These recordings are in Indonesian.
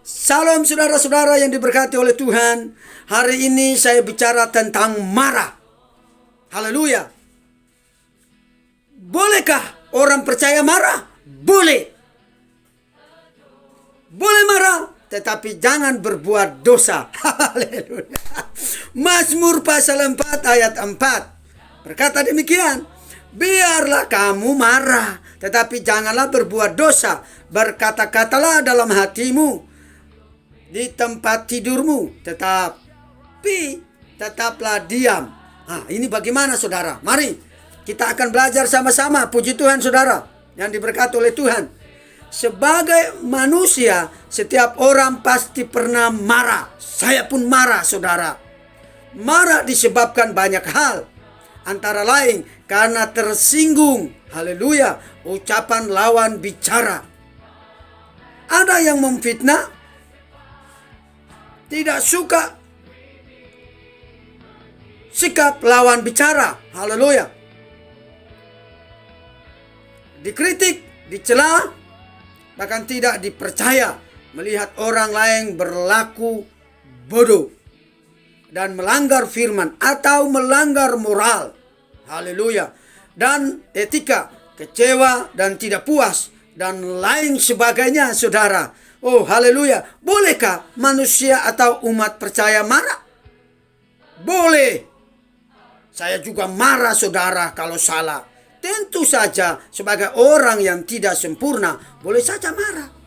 Salam saudara-saudara yang diberkati oleh Tuhan. Hari ini saya bicara tentang marah. Haleluya. Bolehkah orang percaya marah? Boleh. Boleh marah, tetapi jangan berbuat dosa. Haleluya. Mazmur pasal 4 ayat 4 berkata demikian. Biarlah kamu marah, tetapi janganlah berbuat dosa. Berkata-katalah dalam hatimu di tempat tidurmu, tetapi tetaplah diam. Nah, ini bagaimana saudara? Mari kita akan belajar sama-sama. Puji Tuhan saudara yang diberkati oleh Tuhan. Sebagai manusia, setiap orang pasti pernah marah. Saya pun marah saudara. Marah disebabkan banyak hal. Antara lain karena tersinggung. Haleluya. Ucapan lawan bicara. Ada yang memfitnah, tidak suka sikap lawan bicara. Haleluya. Dikritik, dicela, bahkan tidak dipercaya. Melihat orang lain berlaku bodoh dan melanggar firman atau melanggar moral. Haleluya. Dan etika, kecewa dan tidak puas dan lain sebagainya saudara. Oh haleluya. Bolehkah manusia atau umat percaya marah? Boleh. Saya juga marah saudara kalau salah. Tentu saja sebagai orang yang tidak sempurna boleh saja marah.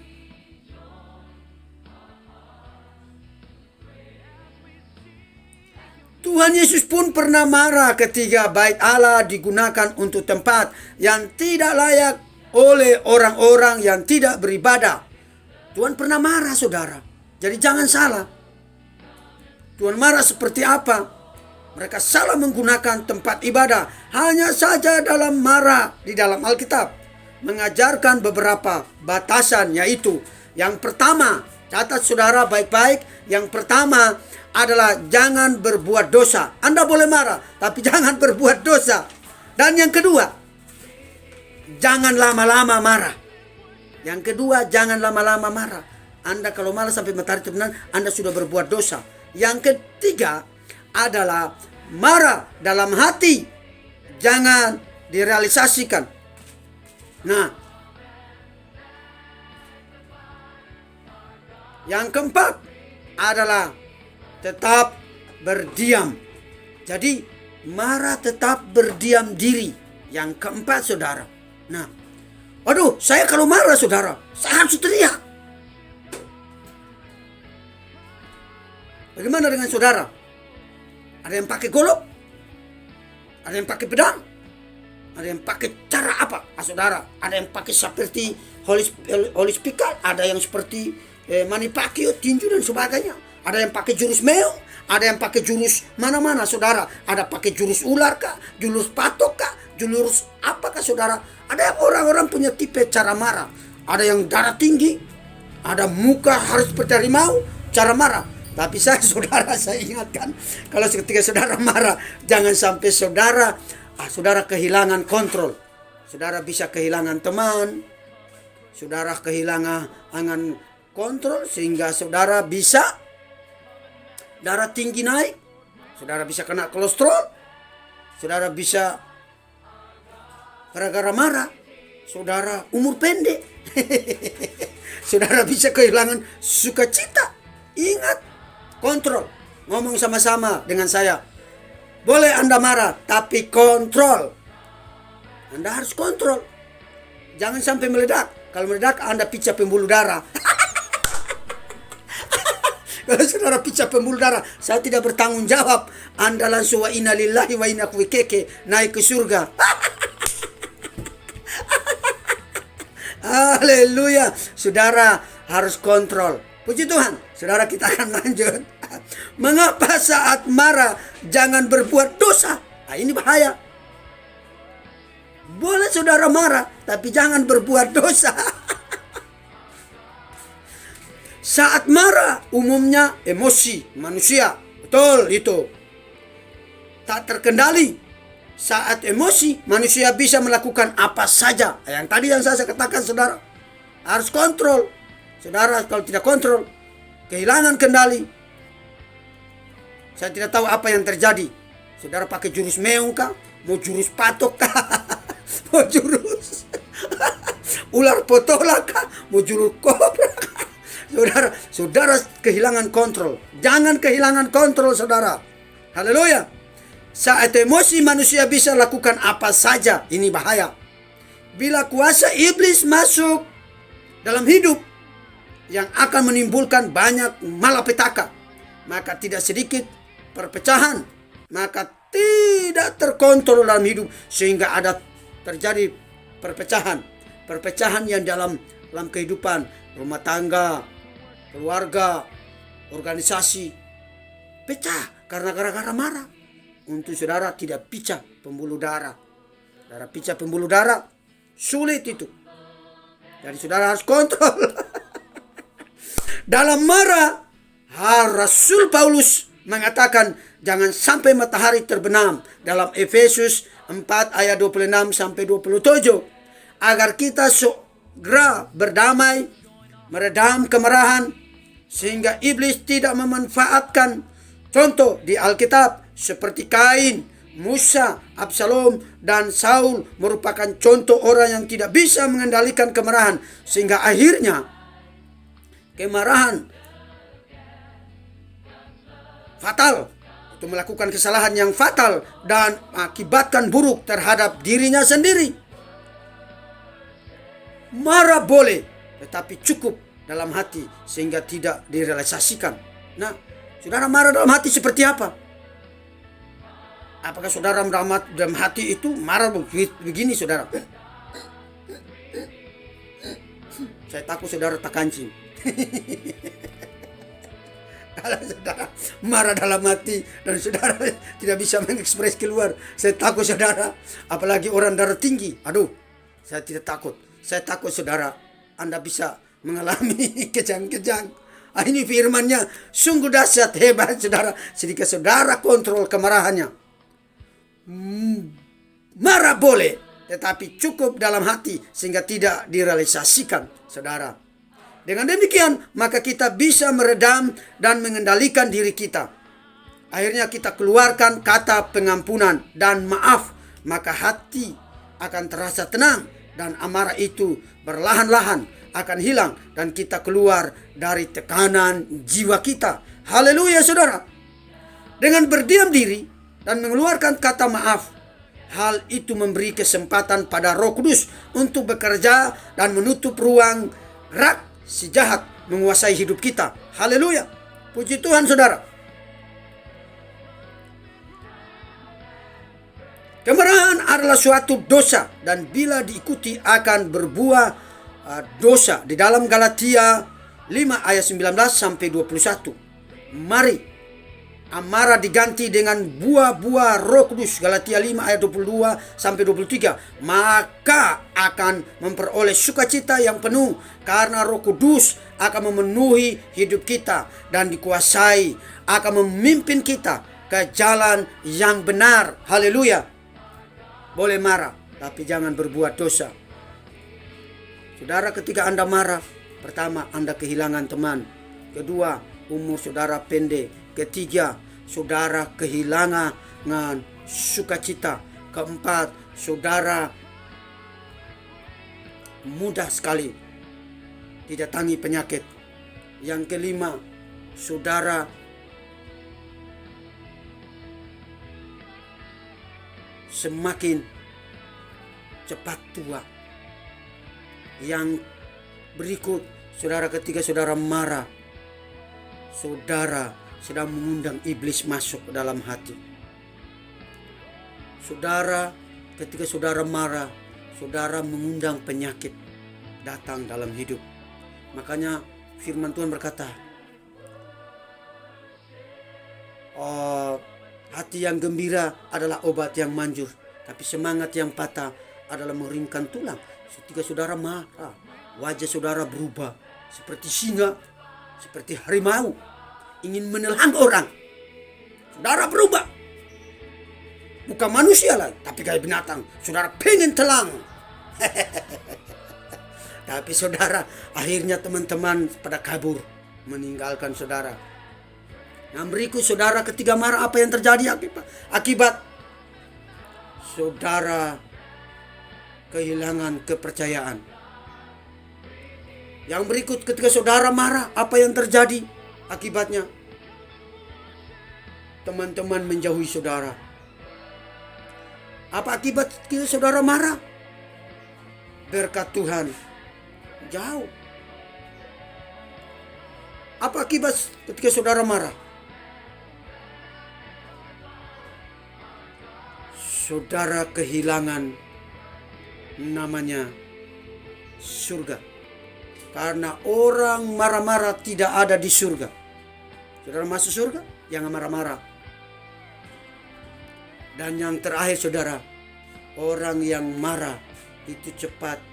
Tuhan Yesus pun pernah marah ketika bait Allah digunakan untuk tempat yang tidak layak oleh orang-orang yang tidak beribadah. Tuhan pernah marah saudara. Jadi jangan salah. Tuhan marah seperti apa? Mereka salah menggunakan tempat ibadah. Hanya saja dalam marah di dalam Alkitab mengajarkan beberapa batasan, yaitu yang pertama, catat saudara baik-baik. Yang pertama adalah jangan berbuat dosa. Anda boleh marah, tapi jangan berbuat dosa. Dan yang kedua, jangan lama-lama marah. Yang kedua, jangan lama-lama marah. Anda kalau marah sampai matahari terbenam, Anda sudah berbuat dosa. Yang ketiga adalah marah dalam hati, jangan direalisasikan. Nah, yang keempat adalah tetap berdiam. Jadi marah tetap berdiam diri. Yang keempat saudara. Nah, waduh, saya kalau marah saudara, saya harus teriak. Bagaimana dengan saudara? Ada yang pakai golok? Ada yang pakai pedang? Ada yang pakai cara apa? Saudara, ada yang pakai seperti holy speaker, ada yang seperti Manny Pacquiao, tinju dan sebagainya. Ada yang pakai jurus meong, ada yang pakai jurus mana-mana saudara. Ada pakai jurus ular kah, jurus patok kah, jurus apakah saudara. Ada yang orang-orang punya tipe cara marah. Ada yang darah tinggi, ada muka harus seperti harimau, cara marah. Tapi saya ingatkan, kalau ketika saudara marah, jangan sampai saudara kehilangan kontrol. Saudara bisa kehilangan teman, saudara kehilangan kontrol sehingga saudara bisa darah tinggi naik, saudara bisa kena kolesterol, saudara bisa gara-gara marah, saudara umur pendek, saudara bisa kehilangan sukacita. Ingat, kontrol. Ngomong sama-sama dengan saya. Boleh Anda marah, tapi kontrol. Anda harus kontrol. Jangan sampai meledak. Kalau meledak, Anda pecah pembuluh darah. Kalau saudara pecah pembuluh darah, saya tidak bertanggung jawab. Anda langsung wa inna lillahi wa inna ilaihi raji'un, naik ke surga. Haleluya. Saudara harus kontrol. Puji Tuhan. Saudara, kita akan lanjut. Mengapa saat marah jangan berbuat dosa? Nah, ini bahaya. Boleh saudara marah, tapi jangan berbuat dosa. Saat marah umumnya emosi manusia. Betul itu. Tak terkendali. Saat emosi manusia bisa melakukan apa saja. Yang tadi yang saya katakan saudara. Harus kontrol. Saudara kalau tidak kontrol, kehilangan kendali. Saya tidak tahu apa yang terjadi. Saudara pakai jurus meong kah? Mau jurus patok kah? Mau jurus ular potola kah? Mau jurus kobra kah? Saudara kehilangan kontrol. Jangan kehilangan kontrol, saudara. Haleluya. Saat emosi manusia bisa lakukan apa saja. Ini bahaya. Bila kuasa iblis masuk dalam hidup yang akan menimbulkan banyak malapetaka, maka tidak sedikit perpecahan, maka tidak terkontrol dalam hidup, sehingga ada terjadi perpecahan yang dalam kehidupan rumah tangga, keluarga, organisasi, pecah karena gara-gara marah. Untuk saudara tidak pecah pembuluh darah. Saudara pecah pembuluh darah, sulit itu. Jadi saudara harus kontrol. Dalam marah, Rasul Paulus mengatakan jangan sampai matahari terbenam dalam Efesus 4 ayat 26 sampai 27, agar kita segera berdamai, meredam kemarahan, sehingga iblis tidak memanfaatkan. Contoh di Alkitab seperti Kain, Musa, Absalom, dan Saul merupakan contoh orang yang tidak bisa mengendalikan kemarahan, sehingga akhirnya kemarahan fatal, itu melakukan kesalahan yang fatal dan akibatkan buruk terhadap dirinya sendiri. Marah boleh, tetapi cukup dalam hati sehingga tidak direalisasikan. Nah, saudara marah dalam hati seperti apa? Apakah saudara dalam hati itu marah begini, saudara? Saya takut saudara tak kancing. Kalau saudara marah dalam hati dan saudara tidak bisa mengekspres keluar, saya takut saudara, apalagi orang darah tinggi. Aduh, saya tidak takut. Saya takut saudara, Anda bisa mengalami kejang-kejang. Ini firman-Nya sungguh dahsyat, hebat saudara. Sedikit saudara kontrol kemarahannya. Marah boleh, tetapi cukup dalam hati sehingga tidak direalisasikan, saudara. Dengan demikian, maka kita bisa meredam dan mengendalikan diri kita. Akhirnya kita keluarkan kata pengampunan dan maaf, maka hati akan terasa tenang dan amarah itu perlahan-lahan akan hilang dan kita keluar dari tekanan jiwa kita. Haleluya, saudara. Dengan berdiam diri dan mengeluarkan kata maaf, hal itu memberi kesempatan pada Roh Kudus untuk bekerja dan menutup ruang rak si jahat menguasai hidup kita. Haleluya. Puji Tuhan, saudara. Kemarahan adalah suatu dosa dan bila diikuti akan berbuah dosa. Di dalam Galatia 5 ayat 19 sampai 21. Mari amarah diganti dengan buah-buah Roh Kudus. Galatia 5 ayat 22 sampai 23. Maka akan memperoleh sukacita yang penuh karena Roh Kudus akan memenuhi hidup kita dan dikuasai, akan memimpin kita ke jalan yang benar. Haleluya. Boleh marah, tapi jangan berbuat dosa. Saudara, ketika Anda marah, pertama, Anda kehilangan teman. Kedua, umur saudara pendek. Ketiga, saudara kehilangan sukacita. Keempat, saudara mudah sekali didatangi penyakit. Yang kelima, saudara semakin cepat tua. Yang berikut, saudara, ketika saudara marah, saudara sedang mengundang iblis masuk ke dalam hati. Saudara, ketika saudara marah, saudara mengundang penyakit datang dalam hidup. Makanya firman Tuhan berkata, hati yang gembira adalah obat yang manjur, tapi semangat yang patah adalah mengeringkan tulang. Ketika saudara marah, wajah saudara berubah seperti singa, seperti harimau, ingin menelan orang. Saudara berubah, bukan manusia lagi, tapi kayak binatang. Saudara pengen telang. Tapi saudara, akhirnya teman-teman pada kabur. meninggalkan saudara. Yang berikut saudara ketika marah apa yang terjadi akibat saudara kehilangan kepercayaan. Yang berikut ketika saudara marah apa yang terjadi akibatnya? Teman-teman menjauhi saudara. Apa akibat ketika saudara marah? Berkat Tuhan jauh. Apa akibat ketika saudara marah? Saudara kehilangan namanya surga. Karena orang marah-marah tidak ada di surga. Saudara masuk surga, jangan marah-marah. Dan yang terakhir saudara, orang yang marah itu cepat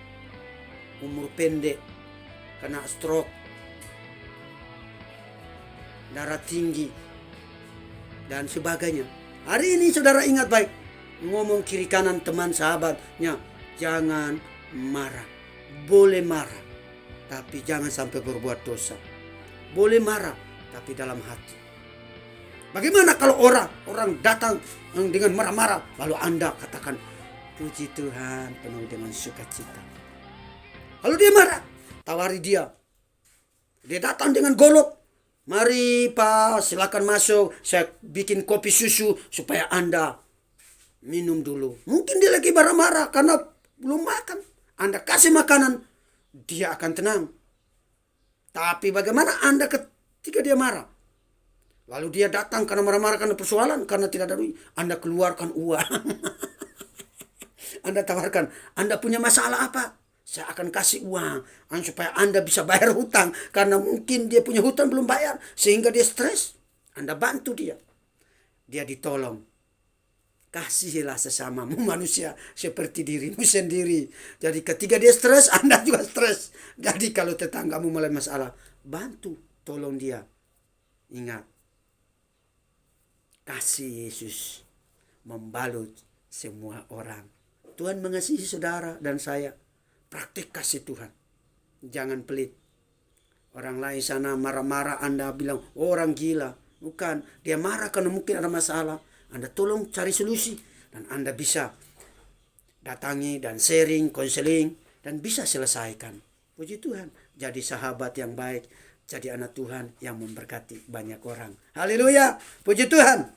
umur pendek, kena stroke, darah tinggi, dan sebagainya. Hari ini saudara ingat baik, ngomong kiri kanan teman sahabatnya, jangan marah. Boleh marah, tapi jangan sampai berbuat dosa. Boleh marah, tapi dalam hati. Bagaimana kalau orang datang dengan marah-marah, lalu Anda katakan, puji Tuhan penuh dengan sukacita. Lalu dia marah, tawari dia. Dia datang dengan golok. Mari Pak, silakan masuk. Saya bikin kopi susu supaya Anda minum dulu. Mungkin dia lagi marah-marah karena belum makan. Anda kasih makanan, dia akan tenang. Tapi bagaimana Anda ketika dia marah? Lalu dia datang karena marah-marah karena persoalan, karena tidak ada duit. Anda keluarkan uang. Anda tawarkan, Anda punya masalah apa? Saya akan kasih uang supaya Anda bisa bayar hutang. Karena mungkin dia punya hutang belum bayar, sehingga dia stres. Anda bantu dia. Dia ditolong. Kasihilah sesamamu manusia seperti dirimu sendiri. Jadi ketika dia stres, Anda juga stres. Jadi kalau tetanggamu mulai masalah, bantu, tolong dia. Ingat, kasih Yesus membalut semua orang. Tuhan mengasihi saudara dan saya. Praktik kasih Tuhan. Jangan pelit. Orang lain sana marah-marah, Anda bilang, oh, orang gila. Bukan, dia marah karena mungkin ada masalah. Anda tolong cari solusi. Dan Anda bisa datangi dan sharing, konseling. Dan bisa selesaikan. Puji Tuhan. Jadi sahabat yang baik. Jadi anak Tuhan yang memberkati banyak orang. Haleluya. Puji Tuhan.